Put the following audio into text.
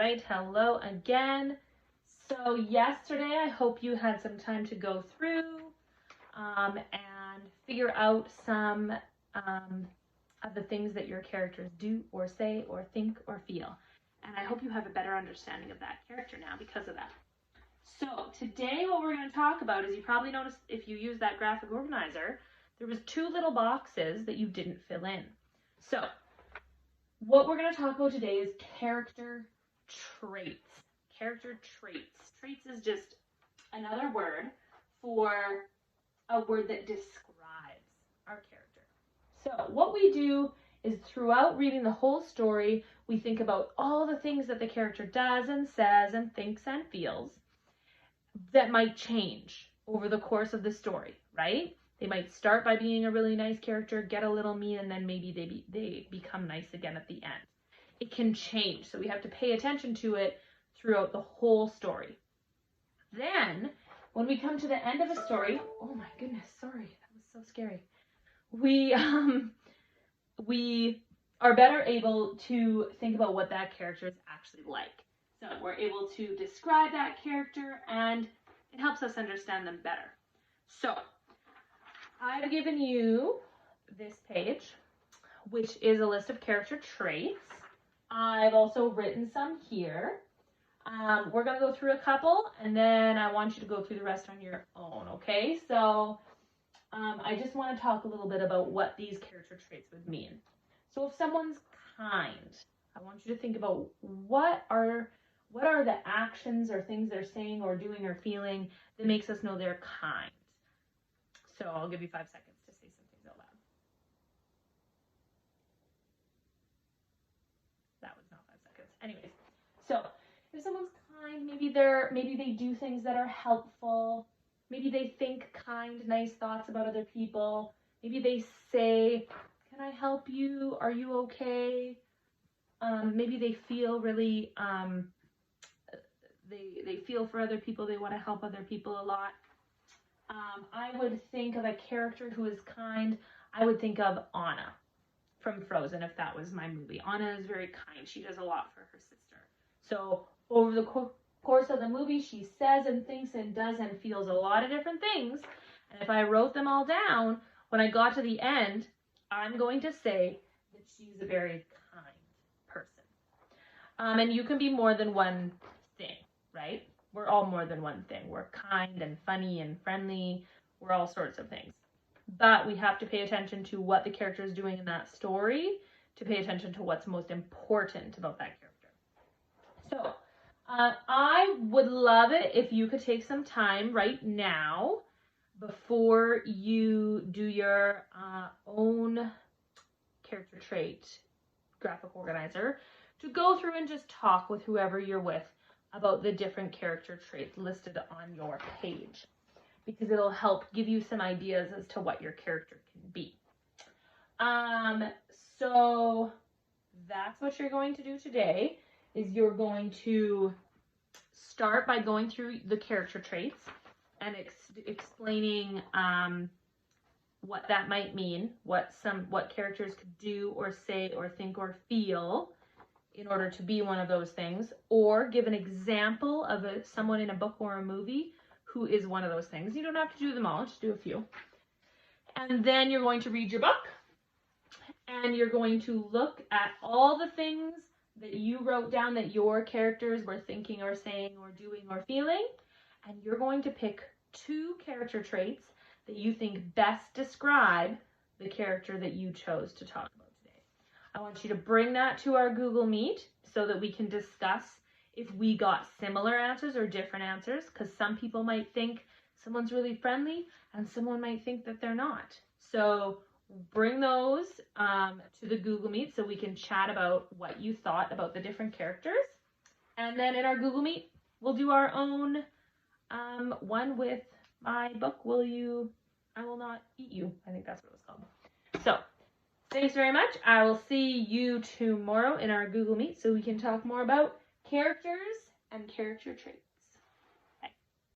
right, hello again. So yesterday, I hope you had some time to go through and figure out some of the things that your characters do or say or think or feel. And I hope you have a better understanding of that character now because of that. So today what we're going to talk about is, you probably noticed if you use that graphic organizer, there was 2 little boxes that you didn't fill in. So what we're going to talk about today is character traits. Character traits. Traits is just another word for a word that describes our character. So what we do is, throughout reading the whole story, we think about all the things that the character does and says and thinks and feels that might change over the course of the story, right? They might start by being a really nice character, get a little mean, and then maybe they become nice again at the end. It can change, so we have to pay attention to it throughout the whole story. Then, when we come to the end of a story, oh my goodness, sorry, that was so scary. We are better able to think about what that character is actually like. So we're able to describe that character, and it helps us understand them better. So I've given you this page, which is a list of character traits. I've also written some here. We're going to go through a couple, and then I want you to go through the rest on your own, okay? So I just want to talk a little bit about what these character traits would mean. So if someone's kind, I want you to think about what are the actions or things they're saying or doing or feeling that makes us know they're kind. So I'll give you 5 seconds to say some things out loud. That was not 5 seconds. Anyways, so if someone's kind, maybe they do things that are helpful. Maybe they think kind, nice thoughts about other people. Maybe they say, "Can I help you? Are you okay?" Maybe they feel really, they feel for other people. They want to help other people a lot. I would think of a character who is kind. I would think of Anna from Frozen, if that was my movie. Anna is very kind. She does a lot for her sister. So over the course of the movie, she says and thinks and does and feels a lot of different things. And if I wrote them all down, when I got to the end, I'm going to say that she's a very kind person. And you can be more than one thing, right? We're all more than one thing. We're kind and funny and friendly. We're all sorts of things. But we have to pay attention to what the character is doing in that story to pay attention to what's most important about that character. So I would love it if you could take some time right now before you do your own character trait graphic organizer to go through and just talk with whoever you're with about the different character traits listed on your page, because it'll help give you some ideas as to what your character can be. So that's what you're going to do today, is you're going to start by going through the character traits and explaining what that might mean, what characters could do or say or think or feel in order to be one of those things, or give an example of someone in a book or a movie who is one of those things. You don't have to do them all, just do a few. And then you're going to read your book, and you're going to look at all the things that you wrote down that your characters were thinking or saying or doing or feeling, and you're going to pick 2 character traits that you think best describe the character that you chose to talk about today. I want you to bring that to our Google Meet so that we can discuss if we got similar answers or different answers, because some people might think someone's really friendly and someone might think that they're not. So bring those to the Google Meet so we can chat about what you thought about the different characters. And then in our Google Meet, we'll do our own one with my book, I Will Not Eat You. I think that's what it was called. So thanks very much. I will see you tomorrow in our Google Meet so we can talk more about characters and character traits.